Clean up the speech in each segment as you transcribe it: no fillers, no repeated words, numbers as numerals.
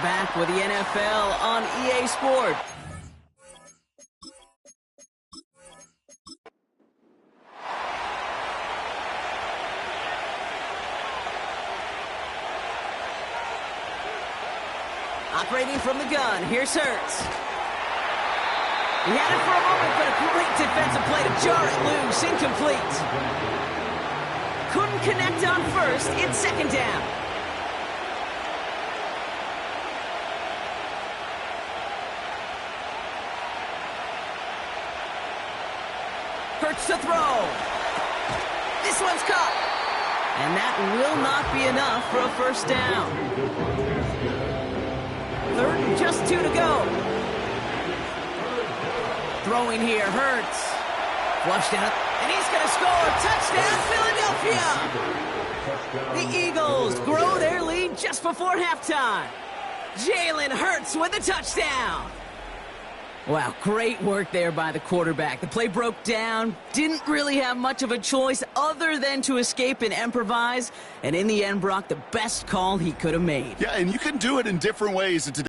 back with the NFL on EA Sport. Operating from the gun, here's Hurts. He had it for a moment, but a great defensive play to jar it loose. Incomplete. Couldn't connect on first. It's second down. Hurts to throw. This one's caught. And that will not be enough for a first down. Third and just 2 to go. Throwing here, Hurts. Flushed out, and he's going to score. Touchdown, Philadelphia! The Eagles grow their lead just before halftime. Jalen Hurts with a touchdown. Wow, great work there by the quarterback. The play broke down, didn't really have much of a choice other than to escape and improvise, and in the end, Brock, the best call he could have made. Yeah, and you can do it in different ways. He did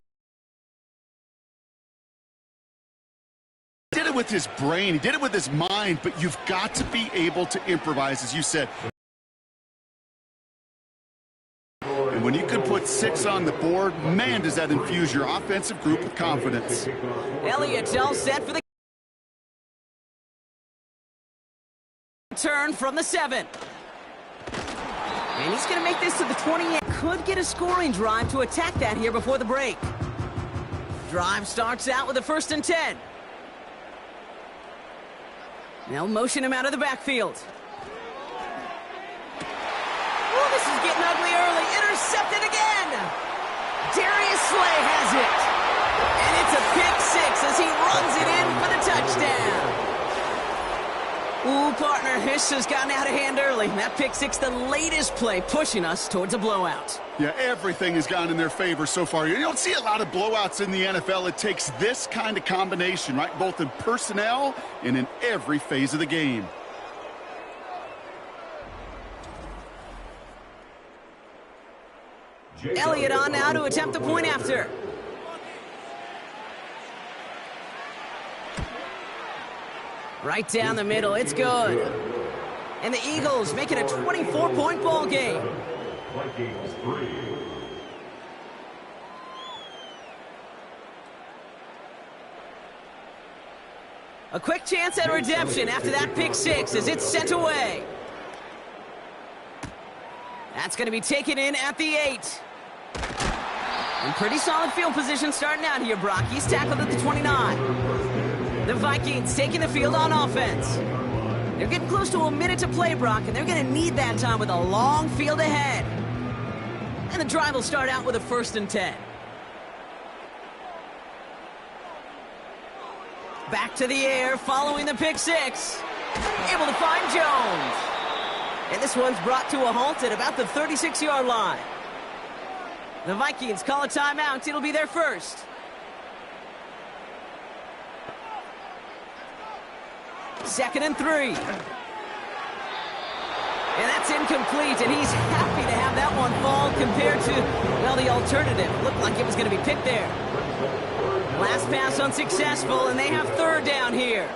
it with his brain, he did it with his mind, but you've got to be able to improvise, as you said. And when you can put 6 on the board, man, does that infuse your offensive group with confidence. Elliott's all set for the turn from the 7. And he's going to make this to the 28. Could get a scoring drive to attack that here before the break. Drive starts out with a 1st and 10. They'll motion him out of the backfield. Oh, this is getting ugly early. Intercepted again. Darius Slay has it. And it's a pick 6 as he runs it in for the touchdown. Ooh, partner, this has gotten out of hand early. That pick 6, the latest play, pushing us towards a blowout. Yeah, everything has gone in their favor so far. You don't see a lot of blowouts in the NFL. It takes this kind of combination, right? Both in personnel and in every phase of the game. Elliott on now to attempt the point after. Right down the middle, it's good. And the Eagles make it a 24-point ball game. Vikings 3. A quick chance at redemption after that pick 6 as it's sent away. That's going to be taken in at the 8. And pretty solid field position starting out here, Brock. He's tackled at the 29. The Vikings taking the field on offense. They're getting close to a minute to play, Brock, and they're going to need that time with a long field ahead. And the drive will start out with a 1st and 10. Back to the air following the pick 6. Able to find Jones. And this one's brought to a halt at about the 36-yard line. The Vikings call a timeout. It'll be their first. Second and 3. And that's incomplete, and he's happy to have that one fall compared to, well, the alternative. Looked like it was going to be picked there. Last pass unsuccessful, and they have 3rd down here.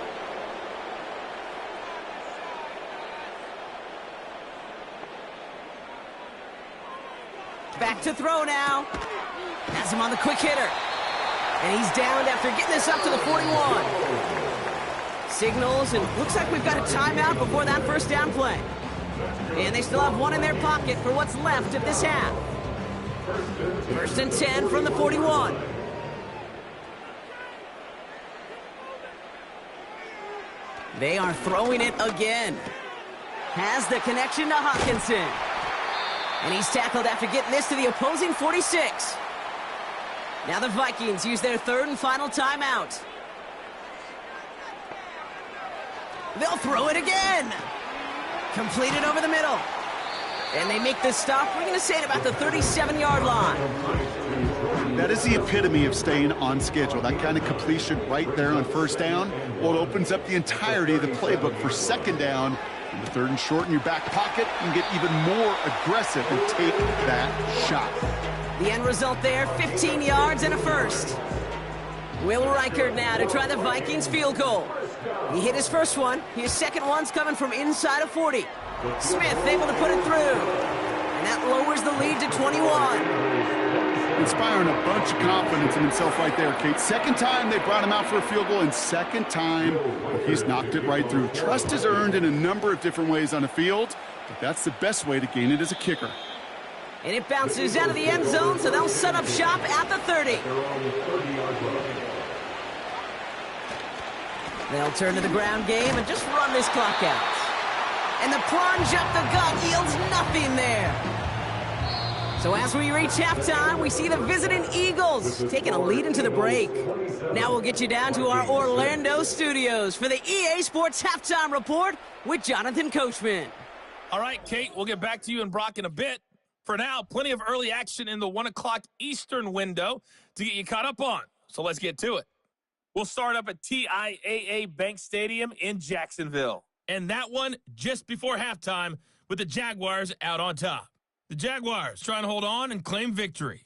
Back to throw now. Has him on the quick hitter. And he's downed after getting this up to the 41. Signals, and looks like we've got a timeout before that 1st down play. And they still have one in their pocket for what's left of this half. 1st and 10 from the 41. They are throwing it again. Has the connection to Hawkinson. And he's tackled after getting this to the opposing 46. Now the Vikings use their 3rd and final timeout. They'll throw it again. Completed over the middle. And they make this stop, we're going to say, at about the 37-yard line. That is the epitome of staying on schedule. That kind of completion right there on 1st down. Well, it opens up the entirety of the playbook for 2nd down. And the 3rd and short in your back pocket, you can get even more aggressive and take that shot. The end result there, 15 yards and a first. Will Reichert now to try the Vikings field goal. He hit his first one. His second one's coming from inside of 40. Smith able to put it through. And that lowers the lead to 21. Inspiring a bunch of confidence in himself right there, Kate. Second time they brought him out for a field goal, and second time he's knocked it right through. Trust is earned in a number of different ways on the field, but that's the best way to gain it as a kicker. And it bounces out of the end zone, so they'll set up shop at the 30. They'll turn to the ground game and just run this clock out. And the plunge up the gut yields nothing there. So as we reach halftime, we see the visiting Eagles taking a lead into the break. Now we'll get you down to our Orlando studios for the EA Sports Halftime Report with Jonathan Coachman. All right, Kate, we'll get back to you and Brock in a bit. For now, plenty of early action in the 1 o'clock Eastern window to get you caught up on. So let's get to it. We'll start up at TIAA Bank Stadium in Jacksonville. And that one just before halftime with the Jaguars out on top. The Jaguars trying to hold on and claim victory.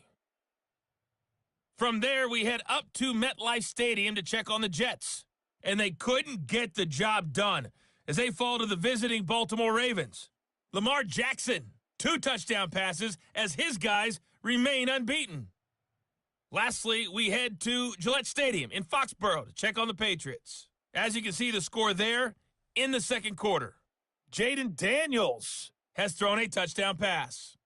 From there, we head up to MetLife Stadium to check on the Jets. And they couldn't get the job done as they fall to the visiting Baltimore Ravens. Lamar Jackson, 2 touchdown passes as his guys remain unbeaten. Lastly, we head to Gillette Stadium in Foxborough to check on the Patriots. As you can see, the score there in the second quarter. Jaden Daniels has thrown a touchdown pass.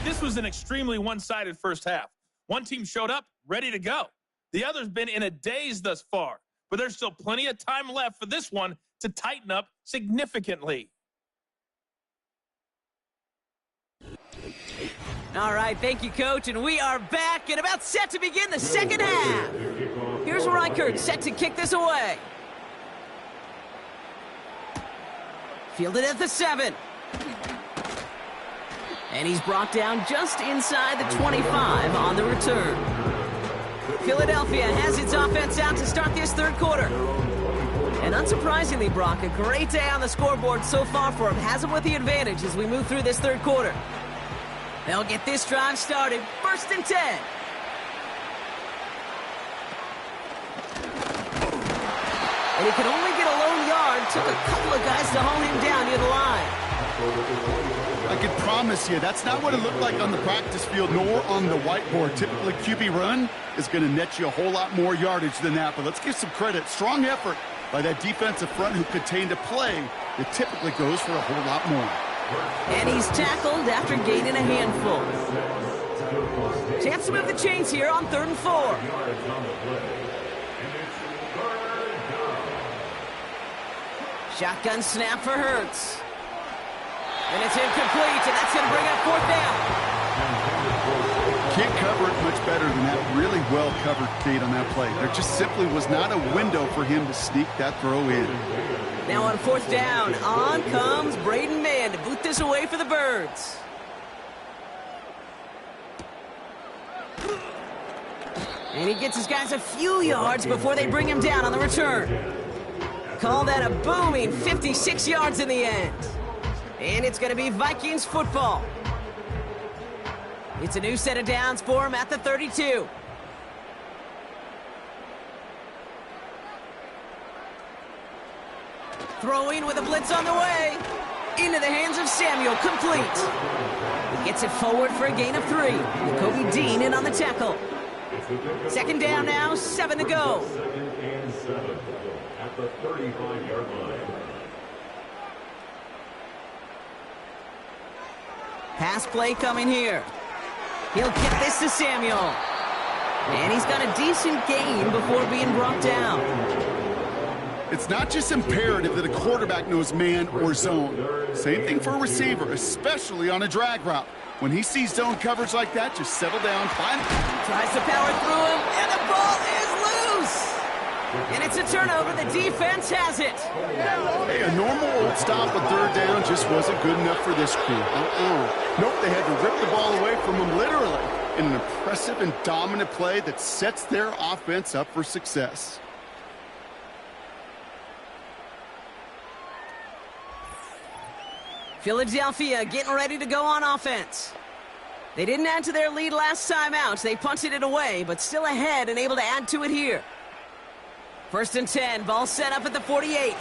This was an extremely one-sided first half. One team showed up, ready to go. The other's been in a daze thus far, but there's still plenty of time left for this one to tighten up significantly. All right, thank you, Coach, and we are back and about set to begin the second half. Here's Reichert set to kick this away. Fielded at the 7. And he's brought down just inside the 25 on the return. Philadelphia has its offense out to start this third quarter. And unsurprisingly, Brock, a great day on the scoreboard so far for him. Has him with the advantage as we move through this third quarter. They'll get this drive started. 1st and 10. And he could only get a lone yard. Took a couple of guys to hold him down near the line. I can promise you, that's not what it looked like on the practice field nor on the whiteboard. Typically, QB run is going to net you a whole lot more yardage than that. But let's give some credit. Strong effort by that defensive front who contained a play that typically goes for a whole lot more. And he's tackled after gaining a handful. Chance to move the chains here on 3rd and 4. Shotgun snap for Hurts. And it's incomplete, and that's going to bring up 4th down. Can't cover it much better than that. Really well covered, Kate, on that play. There just simply was not a window for him to sneak that throw in. Now on 4th down, on comes Braden Mann to boot this away for the Birds. And he gets his guys a few yards before they bring him down on the return. Call that a booming 56 yards in the end. And it's going to be Vikings football. It's a new set of downs for him at the 32. Throwing with a blitz on the way. Into the hands of Samuel, complete. He gets it forward for a gain of 3. With Kobe Dean in on the tackle. 2nd down now, 7 to go. At the 35-yard line. Pass play coming here. He'll get this to Samuel. And he's got a decent gain before being brought down. It's not just imperative that a quarterback knows man or zone. Same thing for a receiver, especially on a drag route. When he sees zone coverage like that, just settle down, find it. Tries to power through him, and the ball is loose. And it's a turnover. The defense has it. Hey, a normal old stop with 3rd down just wasn't good enough for this crew. Nope, they had to rip the ball away from him literally in an impressive and dominant play that sets their offense up for success. Philadelphia getting ready to go on offense. They didn't add to their lead last time out. They punted it away, but still ahead and able to add to it here. 1st and 10, ball set up at the 48.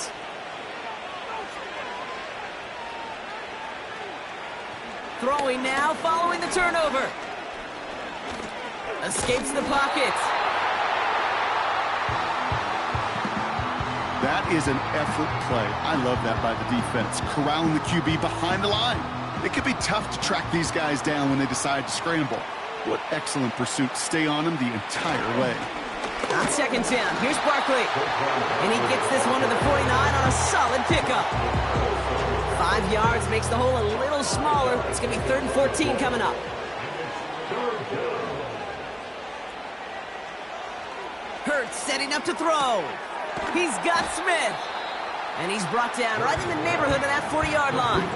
Throwing now, following the turnover. Escapes the pocket. That is an effort play. I love that by the defense. Corralling the QB behind the line. It can be tough to track these guys down when they decide to scramble. What excellent pursuit. Stay on them the entire way. On 2nd down, here's Barkley. And he gets this one to the 49 on a solid pickup. 5 yards makes the hole a little smaller. It's going to be 3rd and 14 coming up. Hurts setting up to throw. He's got Smith. And he's brought down right in the neighborhood of that 40-yard line.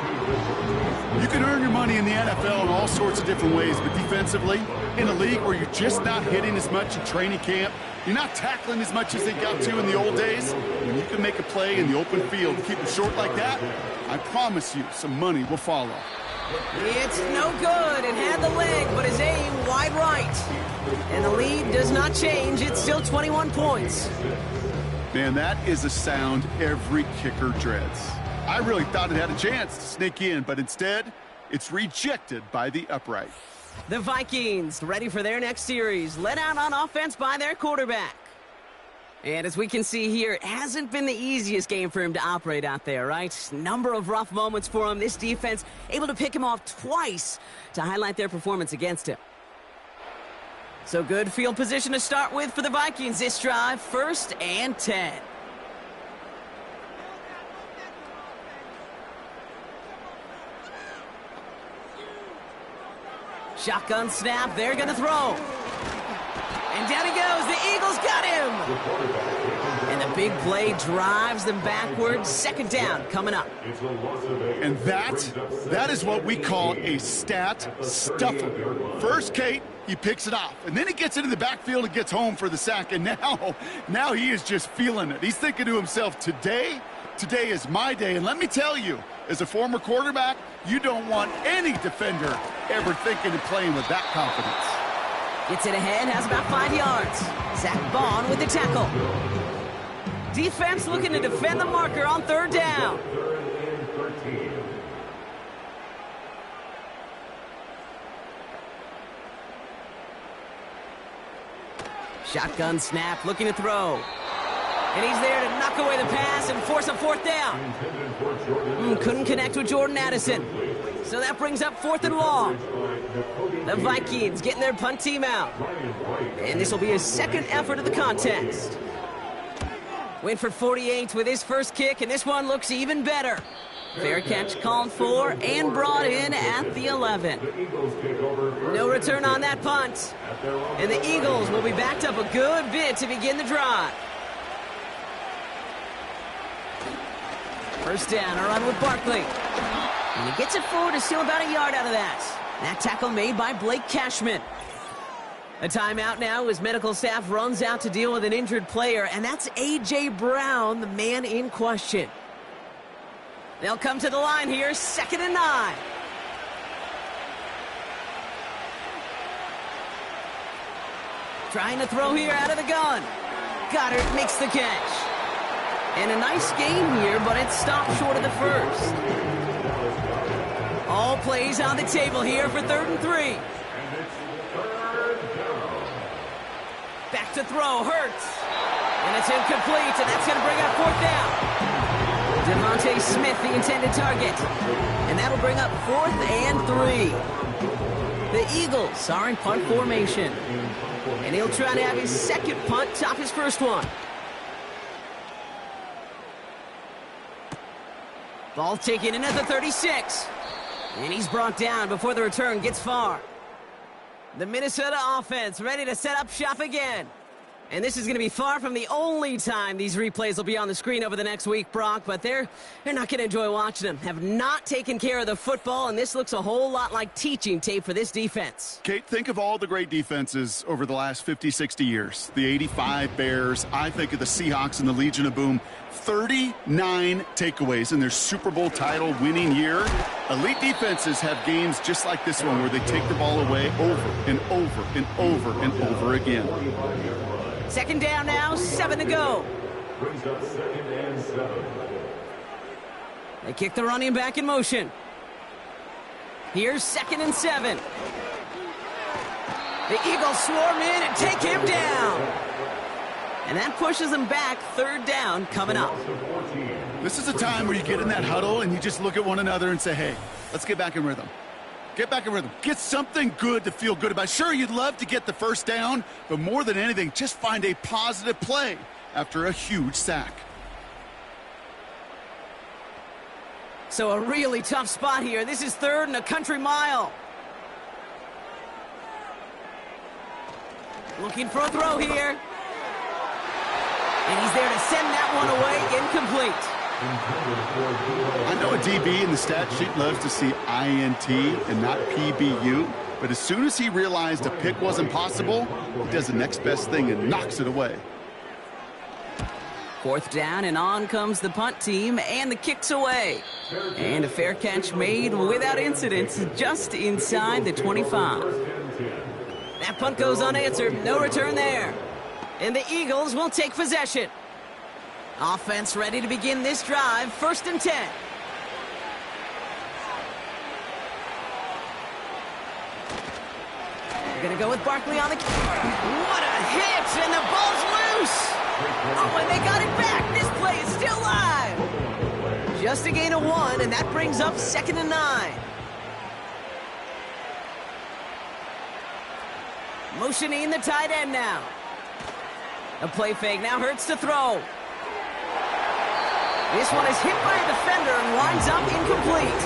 You can earn your money in the NFL in all sorts of different ways, but defensively, in a league where you're just not hitting as much in training camp, you're not tackling as much as they got to in the old days, when you can make a play in the open field, keep it short like that, I promise you some money will follow. It's no good. It had the leg, but his aim wide right. And the lead does not change. It's still 21 points. Man, that is a sound every kicker dreads. I really thought it had a chance to sneak in, but instead, it's rejected by the upright. The Vikings ready for their next series, led out on offense by their quarterback. And as we can see here, it hasn't been the easiest game for him to operate out there, right? Number of rough moments for him. This defense able to pick him off twice to highlight their performance against him. So good field position to start with for the Vikings this drive, 1st and 10. Shotgun snap, they're going to throw. And down he goes, the Eagles got him! And the big play drives them backwards, 2nd down coming up. And that is what we call a stat stuffer. First, Kate, he picks it off, and then he gets into the backfield and gets home for the sack, and now he is just feeling it. He's thinking to himself, today is my day, and let me tell you, as a former quarterback, you don't want any defender ever thinking and playing with that confidence. Gets it ahead, has about 5 yards. Zach Bond with the tackle. Defense looking to defend the marker on 3rd down. Shotgun snap, looking to throw. And he's there to knock away the pass and force a 4th down. Couldn't connect with Jordan Addison. So that brings up 4th and long. The Vikings getting their punt team out. And this will be his 2nd effort of the contest. Went for 48 with his first kick, and this one looks even better. Fair catch called for and brought in at the 11. No return on that punt. And the Eagles will be backed up a good bit to begin the drive. 1st down, a run with Barkley. And he gets it forward to steal about a yard out of that. That tackle made by Blake Cashman. A timeout now as medical staff runs out to deal with an injured player, and that's A.J. Brown, the man in question. They'll come to the line here, 2nd and 9. Trying to throw here out of the gun. Goddard makes the catch. And a nice game here, but it stopped short of the 1st. All plays on the table here for 3rd and 3. Back to throw, Hurts. And it's incomplete, and that's going to bring up 4th down. Devontae Smith, the intended target. And that'll bring up 4th and 3. The Eagles are in punt formation. And he'll try to have his 2nd punt top his 1st one. Ball taken in at the 36. And he's brought down before the return gets far. The Minnesota offense ready to set up shop again. And this is going to be far from the only time these replays will be on the screen over the next week, Brock, but they're not going to enjoy watching them. Have not taken care of the football, and this looks a whole lot like teaching tape for this defense. Kate, think of all the great defenses over the last 50, 60 years. The 85 Bears, I think of the Seahawks and the Legion of Boom. 39 takeaways in their Super Bowl title winning year. Elite defenses have games just like this one where they take the ball away over and over and over and over again. Second down now, 7 to go. Brings up 2nd and 7. They kick the running back in motion. Here's 2nd and 7. The Eagles swarm in and take him down. And that pushes them back. 3rd down coming up. This is a time where you get in that huddle and you just look at one another and say, hey, let's get back in rhythm. Get back in rhythm. Get something good to feel good about. Sure, you'd love to get the first down, but more than anything, just find a positive play after a huge sack. So a really tough spot here. This is 3rd and a country mile. Looking for a throw here. And he's there to send that one away, incomplete. I know a DB in the stat sheet loves to see INT and not PBU, but as soon as he realized a pick wasn't possible, he does the next best thing and knocks it away. 4th down, and on comes the punt team, and the kick's away. And a fair catch made without incidents, just inside the 25. That punt goes unanswered, no return there. And the Eagles will take possession. Offense ready to begin this drive, 1st and 10. They're going to go with Barkley on the... What a hit, and the ball's loose! Oh, and they got it back! This play is still live! Just a gain of 1, and that brings up 2nd and 9. Motioning the tight end now. A play fake, now Hurts to throw. This one is hit by a defender and winds up incomplete.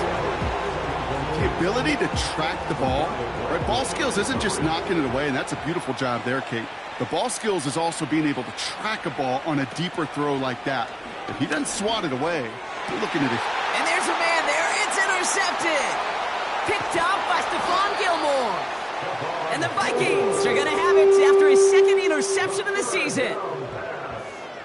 The ability to track the ball, right? Ball skills isn't just knocking it away, and that's a beautiful job there, Kate. The ball skills is also being able to track a ball on a deeper throw like that. If he doesn't swat it away, you're looking at it. And there's a man there. It's intercepted. Picked up by Stephon Gilmore. And the Vikings are going to have it after his 2nd interception of the season.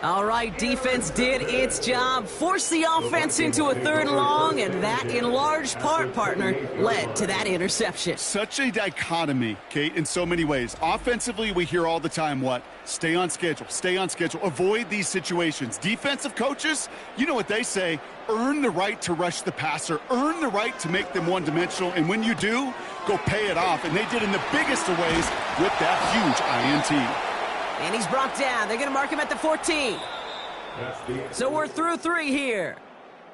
All right, defense did its job, forced the offense into a 3rd and long, and that, in large part, partner, led to that interception. Such a dichotomy, Kate, in so many ways. Offensively, we hear all the time what? Stay on schedule, avoid these situations. Defensive coaches, you know what they say, earn the right to rush the passer, earn the right to make them one-dimensional, and when you do, go pay it off. And they did in the biggest of ways with that huge INT. And he's brought down. They're going to mark him at the 14. So we're through 3 here.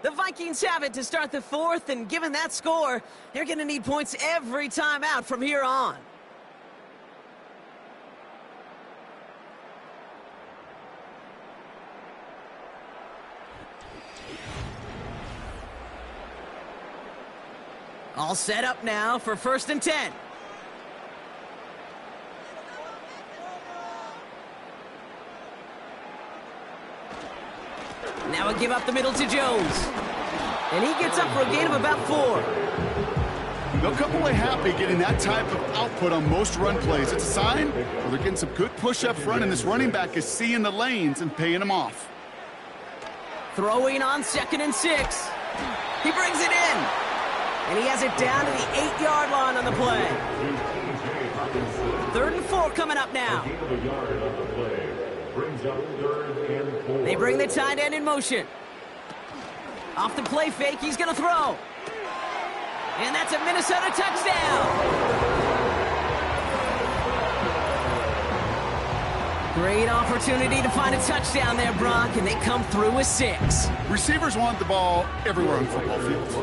The Vikings have it to start the 4th, and given that score, they're going to need points every time out from here on. All set up now for 1st and 10. Now a give up the middle to Jones. And he gets up for a gain of about 4. They'll come away happy getting that type of output on most run plays. It's a sign where they're getting some good push up front, and this running back is seeing the lanes and paying them off. Throwing on 2nd and 6. He brings it in. And he has it down to the 8-yard line on the play. 3rd and 4 coming up now. They bring the tight end in motion. Off the play fake, he's going to throw. And that's a Minnesota touchdown. Great opportunity to find a touchdown there, Brock, and they come through with 6. Receivers want the ball everywhere on football fields.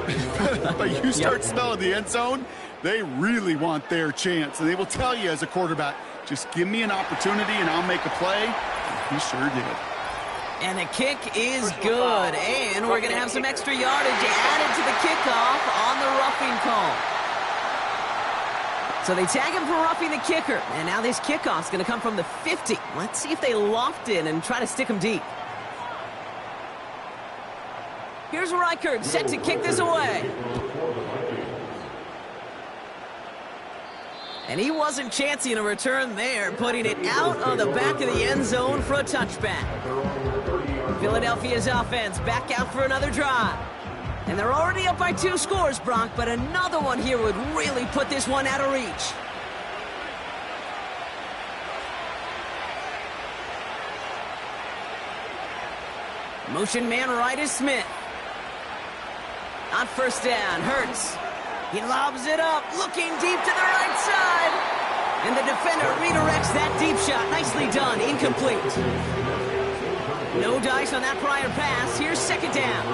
But you start smelling the end zone, they really want their chance. And they will tell you as a quarterback, just give me an opportunity and I'll make a play. He sure did. And the kick is good. And we're going to have some extra yardage added to the kickoff on the roughing call. So they tag him for roughing the kicker. And now this kickoff's going to come from the 50. Let's see if they loft in and try to stick him deep. Here's Reichert set to kick this away. And he wasn't chancing a return there, putting it out on the back of the end zone for a touchback. Philadelphia's offense back out for another drive. And they're already up by 2 scores, Brock, but another one here would really put this one out of reach. Motion man right is Smith. On first down, Hurts. He lobs it up, looking deep to the right side. And the defender redirects that deep shot. Nicely done, incomplete. No dice on that prior pass. Here's second down.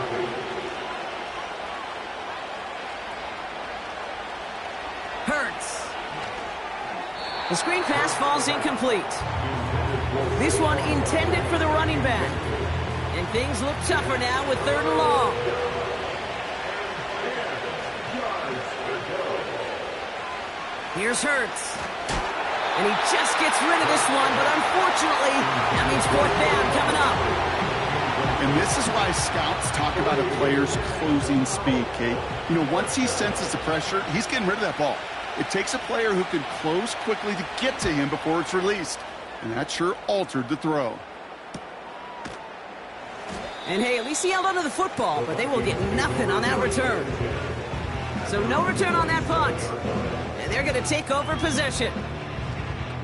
Hurts. The screen pass falls incomplete. This one intended for the running back. And things look tougher now with 3rd and long. Here's Hurts. And he just gets rid of this one, but unfortunately, that means 4th down coming up. And this is why scouts talk about a player's closing speed, Kate. You know, once he senses the pressure, he's getting rid of that ball. It takes a player who can close quickly to get to him before it's released. And that sure altered the throw. And hey, at least he held onto the football, but they will get nothing on that return. So no return on that punt. And they're going to take over possession.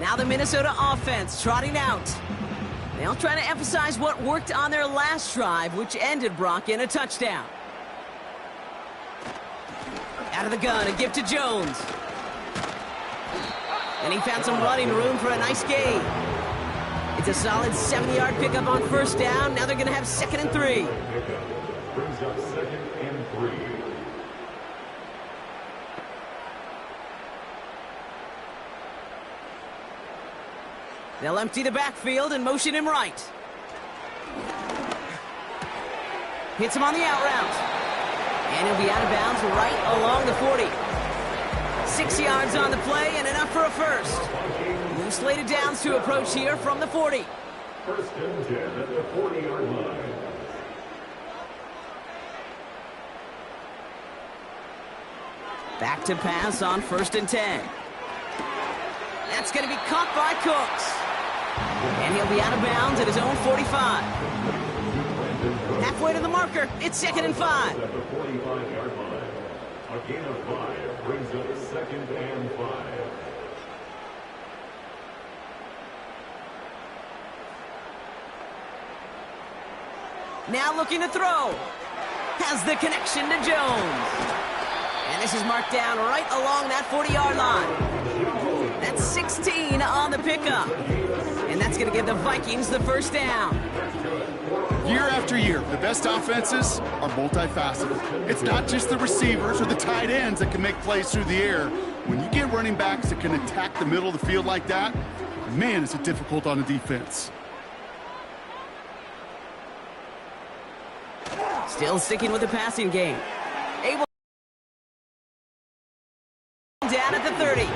Now the Minnesota offense trotting out. They'll try to emphasize what worked on their last drive, which ended, Brock, in a touchdown. Out of the gun, a give to Jones. And he found some running room for a nice gain. It's a solid 70-yard pickup on first down. Now they're going to have 2nd and 3. Brings up 2nd and 3. They'll empty the backfield and motion him right. Hits him on the out route. And he'll be out of bounds right along the 40. 6 yards on the play and enough for a first. New slated downs to approach here from the 40. 1st and 10 at the 40-yard line. Back to pass on 1st and 10. That's going to be caught by Cooks. And he'll be out of bounds at his own 45. Halfway to the marker, it's 2nd and 5. At the 45-yard line. A gain of 5 brings up 2nd and 5. Now looking to throw. Has the connection to Jones. And this is marked down right along that 40-yard line. That's 16 on the pickup. And that's going to give the Vikings the first down. Year after year, the best offenses are multifaceted. It's not just the receivers or the tight ends that can make plays through the air. When you get running backs that can attack the middle of the field like that, man, is it difficult on the defense. Still sticking with the passing game. Able down at the 30.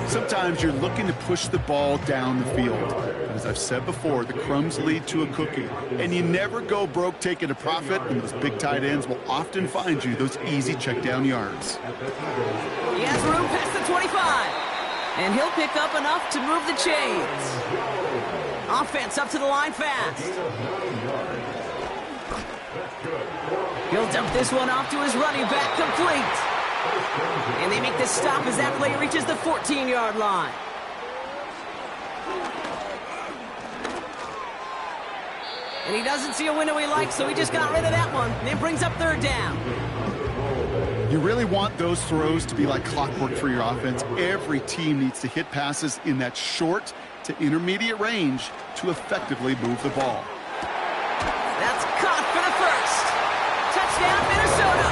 Sometimes you're looking to push the ball down the field. But as I've said before, the crumbs lead to a cookie. And you never go broke taking a profit, and those big tight ends will often find you those easy check down yards. He has room past the 25. And he'll pick up enough to move the chains. Offense up to the line fast. He'll dump this one off to his running back, complete. And they make the stop as that play reaches the 14-yard line. And he doesn't see a window he likes, so he just got rid of that one. And it brings up 3rd down. You really want those throws to be like clockwork for your offense. Every team needs to hit passes in that short to intermediate range to effectively move the ball. That's caught for the first. Touchdown, Minnesota.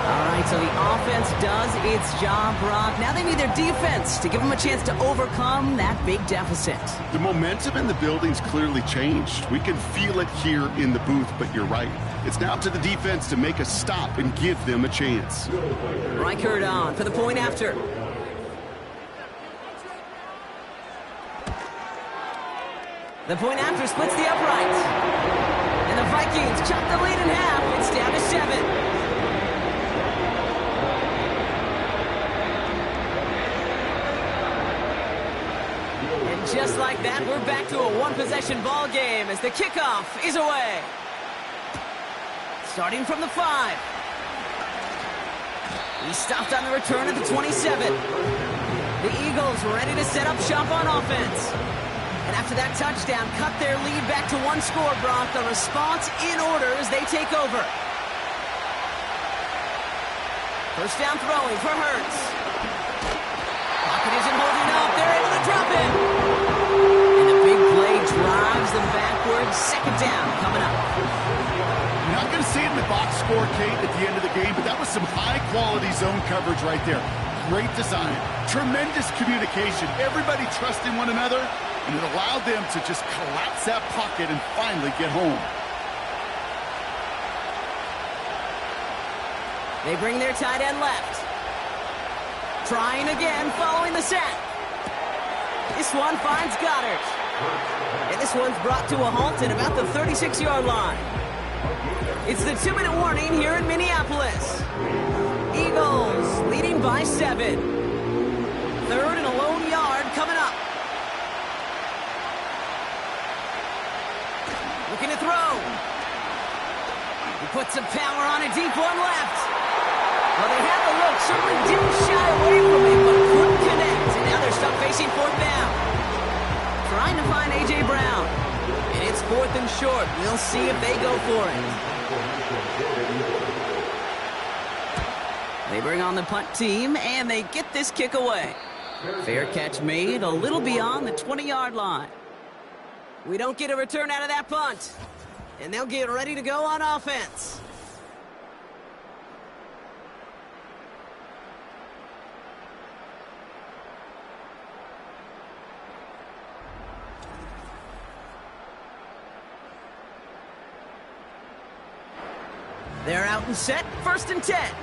All right, right, so the offense does its job, Brock. Now they need their defense to give them a chance to overcome that big deficit. The momentum in the building's clearly changed. We can feel it here in the booth, but you're right. It's now up to the defense to make a stop and give them a chance. Reichert on for the point after. The point after splits the uprights. And the Vikings chop the lead in half. It's down to 7. Just like that, we're back to a one-possession ball game as the kickoff is away. Starting from the 5. He stopped on the return at the 27. The Eagles ready to set up shop on offense. And after that touchdown, cut their lead back to 1 score, Brock. The response in order as they take over. First down throwing for Hurts. Pocket isn't holding up. They're able to drop it. And the big play drives them backwards. Second down coming up. You're not going to see it in the box score, Kate, at the end of the game, but that was some high-quality zone coverage right there. Great design. Tremendous communication. Everybody trusting one another, and it allowed them to just collapse that pocket and finally get home. They bring their tight end left. Trying again, following the set. This one finds Goddard. And this one's brought to a halt at about the 36-yard line. It's the 2-minute warning here in Minneapolis. Eagles leading by 7. Third and a lone yard coming up. Looking to throw. He puts some power on a deep one left. Well, they had the look, certainly didn't shy away from it, but couldn't connect. And now they're stuck facing 4th down. Trying to find A.J. Brown. And it's 4th and short. We'll see if they go for it. They bring on the punt team, and they get this kick away. Fair catch made a little beyond the 20-yard line. We don't get a return out of that punt. And they'll get ready to go on offense. They're out and set, 1st and 10.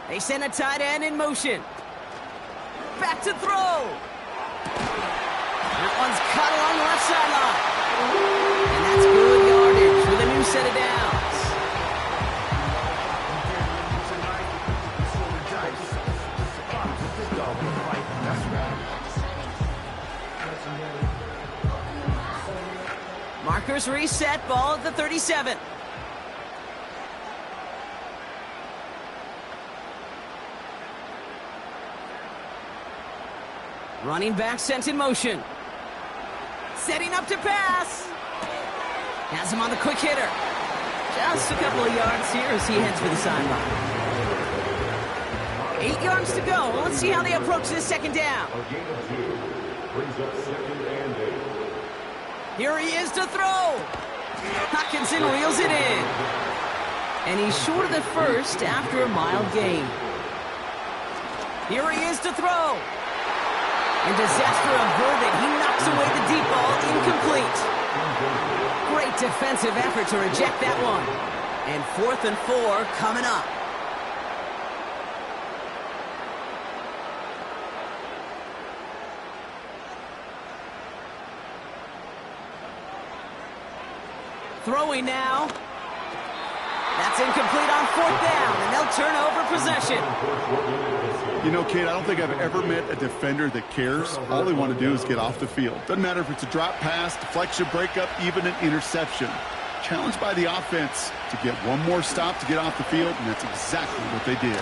They send a tight end in motion. Back to throw. That one's caught along the left sideline. And that's good yardage with a new set of downs. Markers reset, ball at the 37. Running back sent in motion. Setting up to pass. Has him on the quick hitter. Just a couple of yards here as he heads for the sideline. 8 yards to go. Let's see how they approach this second down. A gain of 2 brings up 2nd and 8. Here he is to throw. Hockenson reels it in. And he's short of the first after a mild gain. Here he is to throw. And disaster averted. He knocks away the deep ball, incomplete. Great defensive effort to reject that one. And 4th and 4 coming up. Throwing now. That's incomplete on 4th down, and they'll turn over possession. You know, Kate, I don't think I've ever met a defender that cares. All they want to do is get off the field. Doesn't matter if it's a drop pass, deflection, breakup, even an interception. Challenged by the offense to get one more stop to get off the field, and that's exactly what they did.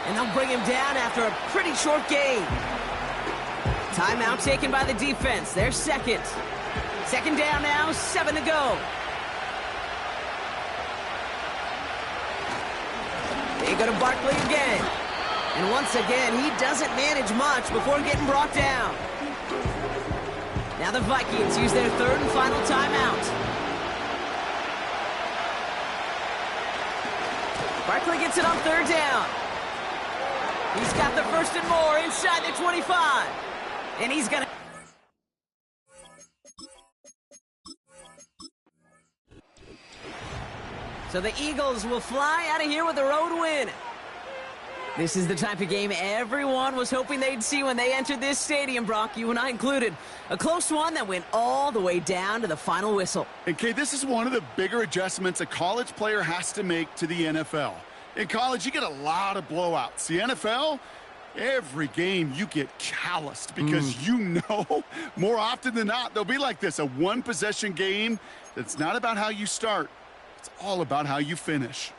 And they'll bring him down after a pretty short gain. Timeout taken by the defense. They're second. Second down now, 7 to go. They go to Barkley again. And once again, he doesn't manage much before getting brought down. Now the Vikings use their third and final timeout. Barkley gets it on third down. He's got the first and more inside the 25. And he's going to... So the Eagles will fly out of here with a road win. This is the type of game everyone was hoping they'd see when they entered this stadium, Brock, you and I included. A close one that went all the way down to the final whistle. And, Kay, this is one of the bigger adjustments a college player has to make to the NFL. In college, you get a lot of blowouts. The NFL, every game you get calloused because you know more often than not they'll be like this, a one-possession game that's not about how you start. It's all about how you finish.